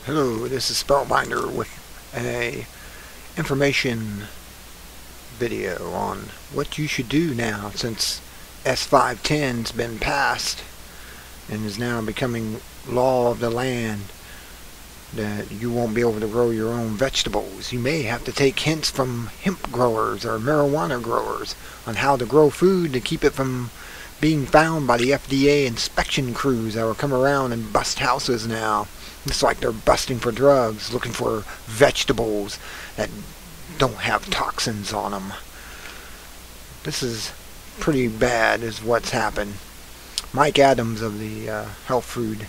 Hello, this is Spellbinder with a information video on what you should do now since S.510's been passed and is now becoming law of the land, that you won't be able to grow your own vegetables. You may have to take hints from hemp growers or marijuana growers on how to grow food to keep it from being found by the FDA inspection crews that will come around and bust houses now. It's like they're busting for drugs, looking for vegetables that don't have toxins on them. This is pretty bad is what's happened. Mike Adams of the Health Food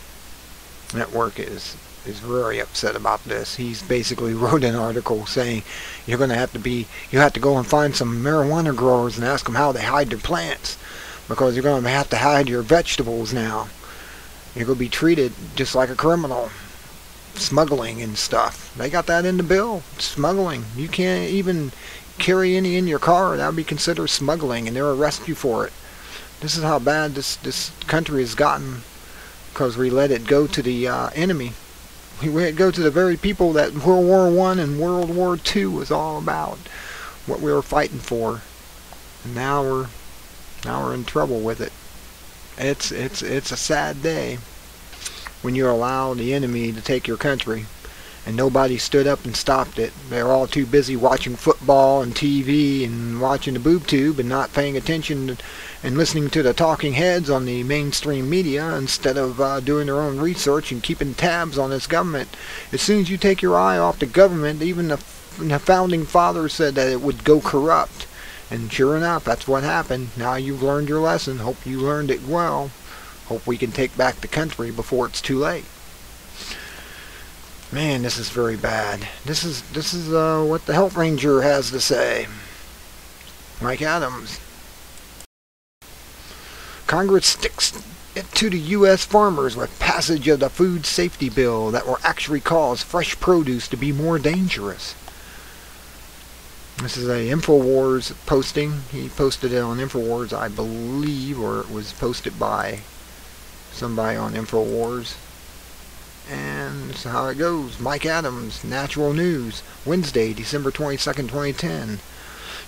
Network is very upset about this. He's basically wrote an article saying you have to go and find some marijuana growers and ask them how they hide their plants, because you're going to have to hide your vegetables now. You're going to be treated just like a criminal. Smuggling and stuff. They got that in the bill. Smuggling. You can't even carry any in your car. That would be considered smuggling, and they'll arrest you for it. This is how bad this country has gotten, because we let it go to the enemy. We let it go to the very people that World War I and World War II was all about, what we were fighting for. And now we're in trouble with it. It's a sad day when you allow the enemy to take your country, and nobody stood up and stopped it. They're all too busy watching football and TV and watching the boob tube and not paying attention and listening to the talking heads on the mainstream media instead of doing their own research and keeping tabs on this government. As soon as you take your eye off the government, even the founding fathers said that it would go corrupt. And sure enough, that's what happened. Now you've learned your lesson. Hope you learned it well. Hope we can take back the country before it's too late. Man, this is very bad. This is what the Health Ranger has to say. Mike Adams. Congress sticks it to the U.S. farmers with passage of the Food Safety Bill that will actually cause fresh produce to be more dangerous. This is a InfoWars posting. He posted it on InfoWars, I believe, or it was posted by somebody on InfoWars. And that's how it goes. Mike Adams, NaturalNews, Wednesday, December 22nd, 2010.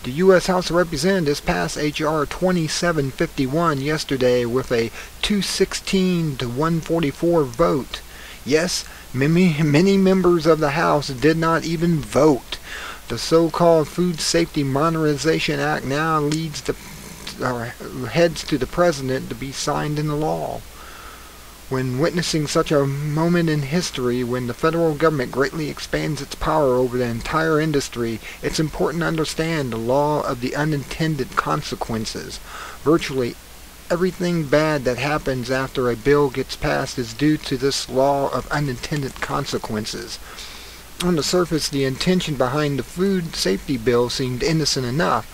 The U.S. House of Representatives passed H.R. 2751 yesterday with a 216 to 144 vote. Yes, many members of the House did not even vote. The so-called Food Safety Modernization Act now heads to the President to be signed into law. When witnessing such a moment in history, when the federal government greatly expands its power over the entire industry, it's important to understand the law of the unintended consequences. Virtually everything bad that happens after a bill gets passed is due to this law of unintended consequences. On the surface, the intention behind the Food Safety Bill seemed innocent enough.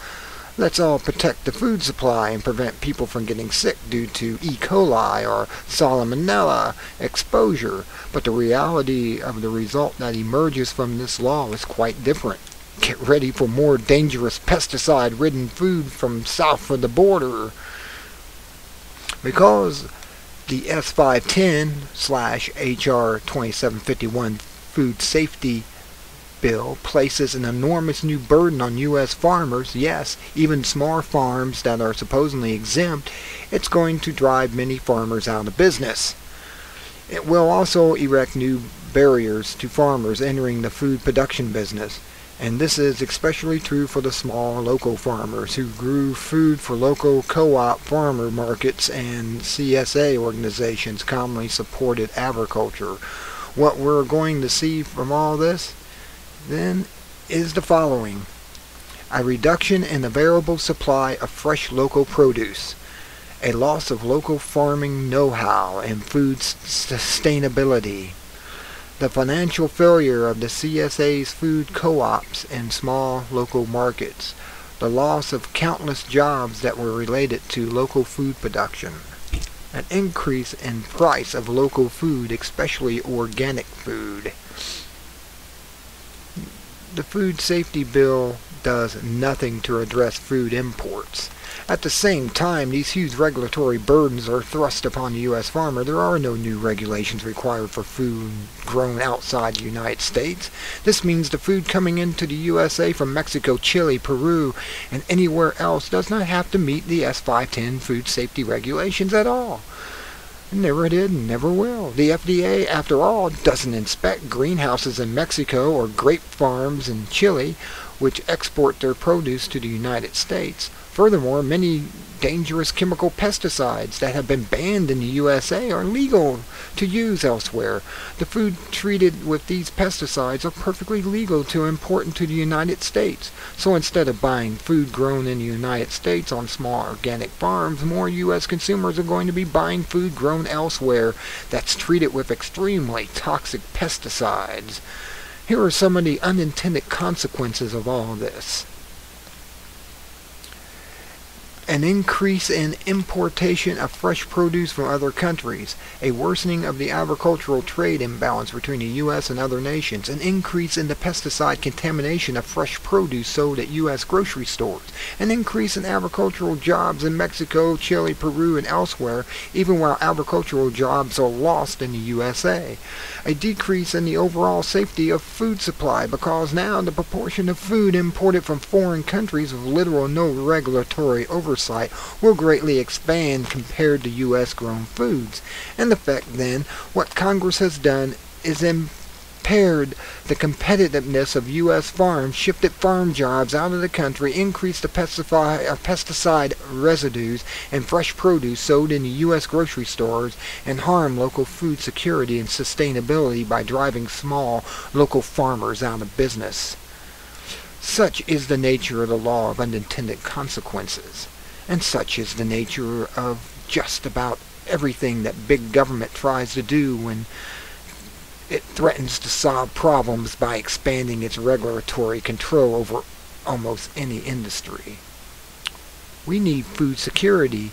Let's all protect the food supply and prevent people from getting sick due to E. coli or salmonella exposure. But the reality of the result that emerges from this law is quite different. Get ready for more dangerous pesticide-ridden food from south of the border. Because the S.510/H.R.2751 Food Safety Bill places an enormous new burden on U.S. farmers, yes, even small farms that are supposedly exempt, it's going to drive many farmers out of business. It will also erect new barriers to farmers entering the food production business, and this is especially true for the small local farmers who grew food for local co-op farmer markets and CSA organizations commonly supported agriculture. What we're going to see from all this then is the following: a reduction in the available supply of fresh local produce, a loss of local farming know-how and food sustainability, the financial failure of the CSA's food co-ops and small local markets, the loss of countless jobs that were related to local food production, an increase in price of local food, especially organic food. The Food Safety Bill does nothing to address food imports. At the same time these huge regulatory burdens are thrust upon the U.S. farmer, there are no new regulations required for food grown outside the United States. This means the food coming into the USA from Mexico, Chile, Peru, and anywhere else does not have to meet the S.510 food safety regulations at all. Never did and never will. The FDA, after all, doesn't inspect greenhouses in Mexico or grape farms in Chile, which export their produce to the United States. Furthermore, many dangerous chemical pesticides that have been banned in the USA are legal to use elsewhere. The food treated with these pesticides are perfectly legal to import into the United States. So instead of buying food grown in the United States on small organic farms, more U.S. consumers are going to be buying food grown elsewhere that's treated with extremely toxic pesticides. Here are some of the unintended consequences of all this. An increase in importation of fresh produce from other countries, a worsening of the agricultural trade imbalance between the U.S. and other nations, an increase in the pesticide contamination of fresh produce sold at U.S. grocery stores, an increase in agricultural jobs in Mexico, Chile, Peru, and elsewhere, even while agricultural jobs are lost in the USA, a decrease in the overall safety of food supply because now the proportion of food imported from foreign countries with little or no regulatory oversight will greatly expand compared to U.S. grown foods. In effect, then, what Congress has done is impaired the competitiveness of U.S. farms, shifted farm jobs out of the country, increased the pesticide residues in fresh produce sold in the U.S. grocery stores, and harmed local food security and sustainability by driving small local farmers out of business. Such is the nature of the law of unintended consequences. And such is the nature of just about everything that big government tries to do when it threatens to solve problems by expanding its regulatory control over almost any industry. We need food security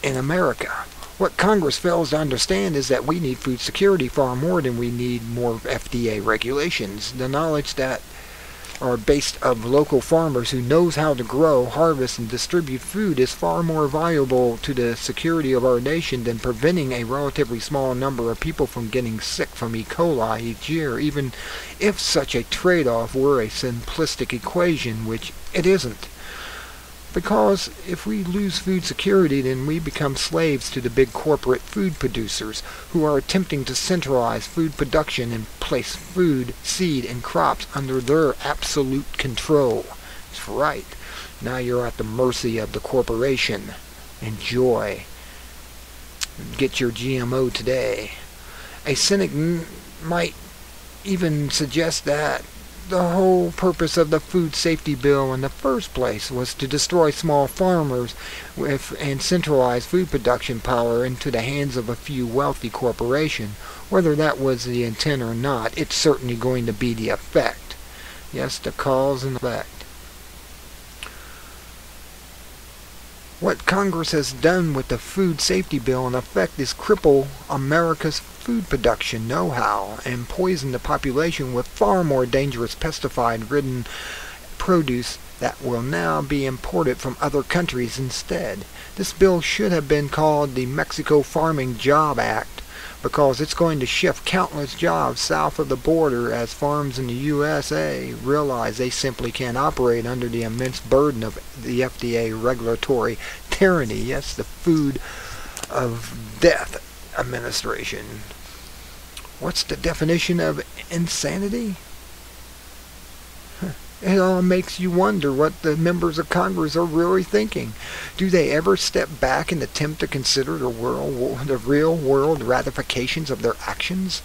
in America. What Congress fails to understand is that we need food security far more than we need more FDA regulations. The knowledge that are based of local farmers who knows how to grow, harvest, and distribute food is far more valuable to the security of our nation than preventing a relatively small number of people from getting sick from E. coli each year, even if such a trade-off were a simplistic equation, which it isn't. Because if we lose food security, then we become slaves to the big corporate food producers who are attempting to centralize food production and place food, seed, and crops under their absolute control. That's right. Now you're at the mercy of the corporation. Enjoy. Get your GMO today. A cynic might even suggest that the whole purpose of the Food Safety Bill in the first place was to destroy small farmers and centralize food production power into the hands of a few wealthy corporations. Whether that was the intent or not, it's certainly going to be the effect. Yes, the cause and effect. What Congress has done with the Food Safety Bill in effect is cripple America's food production know-how and poison the population with far more dangerous pesticide-ridden produce that will now be imported from other countries instead. This bill should have been called the Mexico Farming Job Act because it's going to shift countless jobs south of the border as farms in the USA realize they simply can't operate under the immense burden of the FDA regulatory tyranny. Yes, the Food of Death Administration. What's the definition of insanity? It all makes you wonder what the members of Congress are really thinking. Do they ever step back and attempt to consider the real-world ratifications of their actions?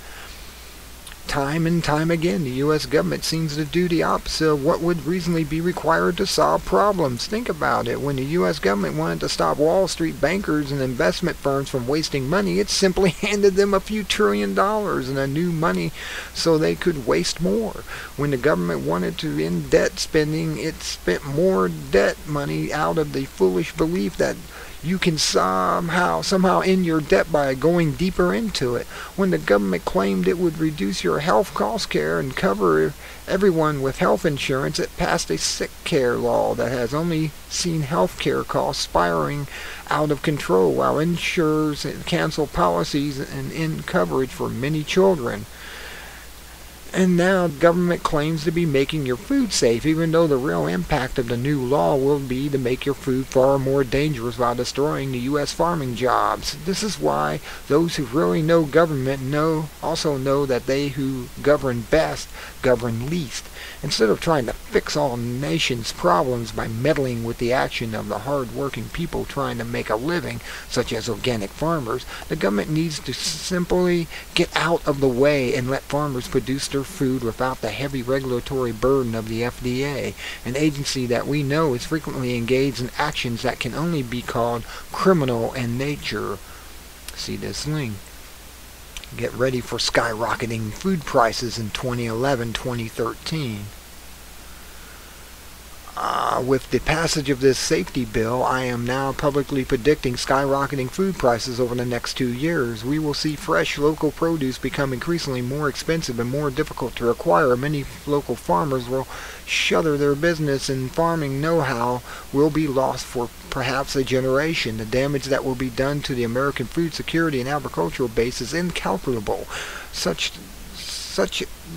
Time and time again, the U.S. government seems to do the opposite of what would reasonably be required to solve problems. Think about it. When the U.S. government wanted to stop Wall Street bankers and investment firms from wasting money, it simply handed them a few $1 trillion and a new money so they could waste more. When the government wanted to end debt spending, it spent more debt money out of the foolish belief that you can somehow end your debt by going deeper into it. When the government claimed it would reduce your health cost care and cover everyone with health insurance, it passed a sick care law that has only seen health care costs spiraling out of control, while insurers cancel policies and end coverage for many children. And now government claims to be making your food safe, even though the real impact of the new law will be to make your food far more dangerous while destroying the U.S. farming jobs. This is why those who really know government also know that they who govern best govern least. Instead of trying to fix all nations' problems by meddling with the action of the hard-working people trying to make a living, such as organic farmers, the government needs to simply get out of the way and let farmers produce their food without the heavy regulatory burden of the FDA, an agency that we know is frequently engaged in actions that can only be called criminal in nature. See this link. Get ready for skyrocketing food prices in 2011-2013. With the passage of this safety bill, I am now publicly predicting skyrocketing food prices over the next 2 years. We will see fresh local produce become increasingly more expensive and more difficult to acquire. Many local farmers will shutter their business, and farming know-how will be lost for perhaps a generation. The damage that will be done to the American food security and agricultural base is incalculable. Such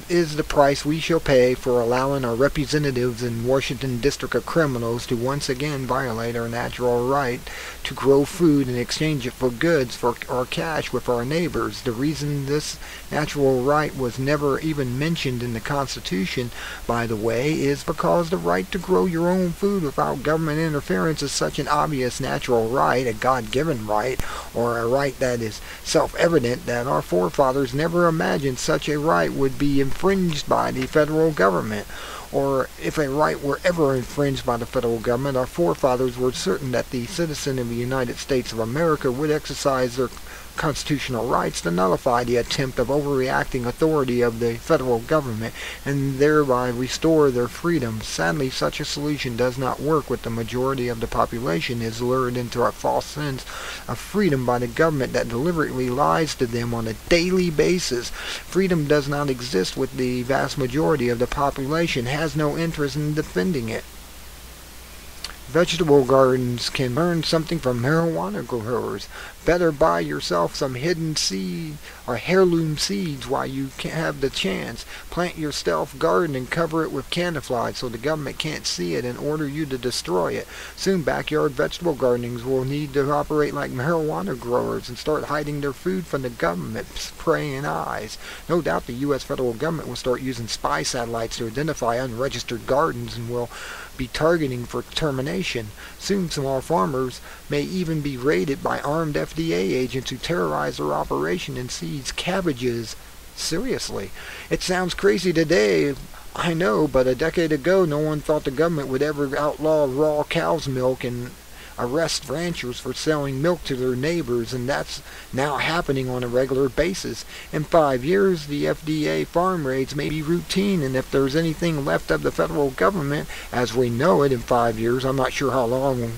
is the price we shall pay for allowing our representatives in Washington District of Criminals to once again violate our natural right to grow food and exchange it for goods or cash with our neighbors. The reason this natural right was never even mentioned in the Constitution, by the way, is because the right to grow your own food without government interference is such an obvious natural right, a God-given right, or a right that is self-evident that our forefathers never imagined such a right would be infringed by the federal government. Or if a right were ever infringed by the federal government, our forefathers were certain that the citizen of the United States of America would exercise their constitutional rights to nullify the attempt of overreacting authority of the federal government and thereby restore their freedom. Sadly, such a solution does not work with the majority of the population is lured into a false sense of freedom by the government that deliberately lies to them on a daily basis. Freedom does not exist with the vast majority of the population, has no interest in defending it. Vegetable gardens can learn something from marijuana growers. Better buy yourself some hidden seed or heirloom seeds while you can have the chance. Plant your stealth garden and cover it with camouflage so the government can't see it and order you to destroy it. Soon backyard vegetable gardenings will need to operate like marijuana growers and start hiding their food from the government's praying eyes. No doubt the U.S. federal government will start using spy satellites to identify unregistered gardens and will be targeting for termination. Soon small farmers may even be raided by armed FDA agents who terrorize their operation and seize cabbages. Seriously, it sounds crazy today, I know, but a decade ago no one thought the government would ever outlaw raw cow's milk and arrest ranchers for selling milk to their neighbors, and that's now happening on a regular basis. In 5 years, the FDA farm raids may be routine, and if there's anything left of the federal government as we know it in 5 years, I'm not sure how long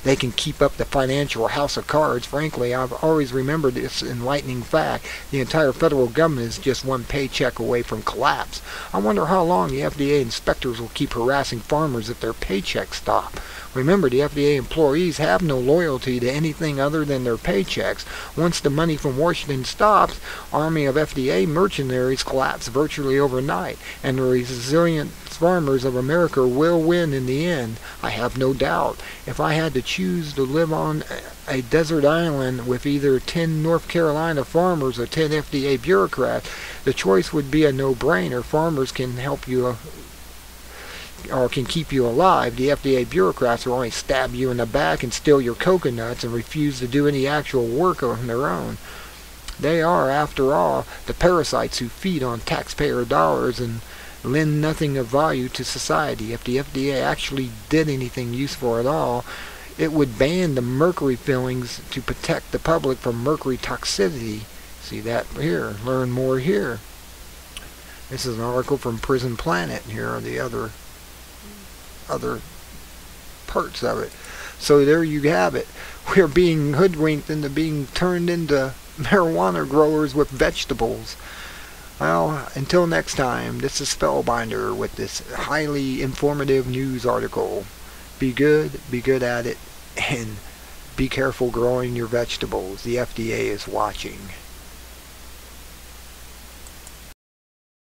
they can keep up the financial house of cards. Frankly, I've always remembered this enlightening fact. The entire federal government is just one paycheck away from collapse. I wonder how long the FDA inspectors will keep harassing farmers if their paychecks stop. Remember, the FDA employees have no loyalty to anything other than their paychecks. Once the money from Washington stops, army of FDA mercenaries collapse virtually overnight, and the resilient farmers of America will win in the end. I have no doubt. If I had to choose to live on a desert island with either 10 North Carolina farmers or 10 FDA bureaucrats, the choice would be a no-brainer. Farmers can help you or can keep you alive. The FDA bureaucrats will only stab you in the back and steal your coconuts and refuse to do any actual work on their own. They are, after all, the parasites who feed on taxpayer dollars and lend nothing of value to society. If the FDA actually did anything useful at all, it would ban the mercury fillings to protect the public from mercury toxicity. See that here. Learn more here. This is an article from Prison Planet. Here are the other parts of it. So there you have it. We're being hoodwinked into being turned into marijuana growers with vegetables. Well, until next time, this is Spellbinder with this highly informative news article. Be good at it, and be careful growing your vegetables. The FDA is watching.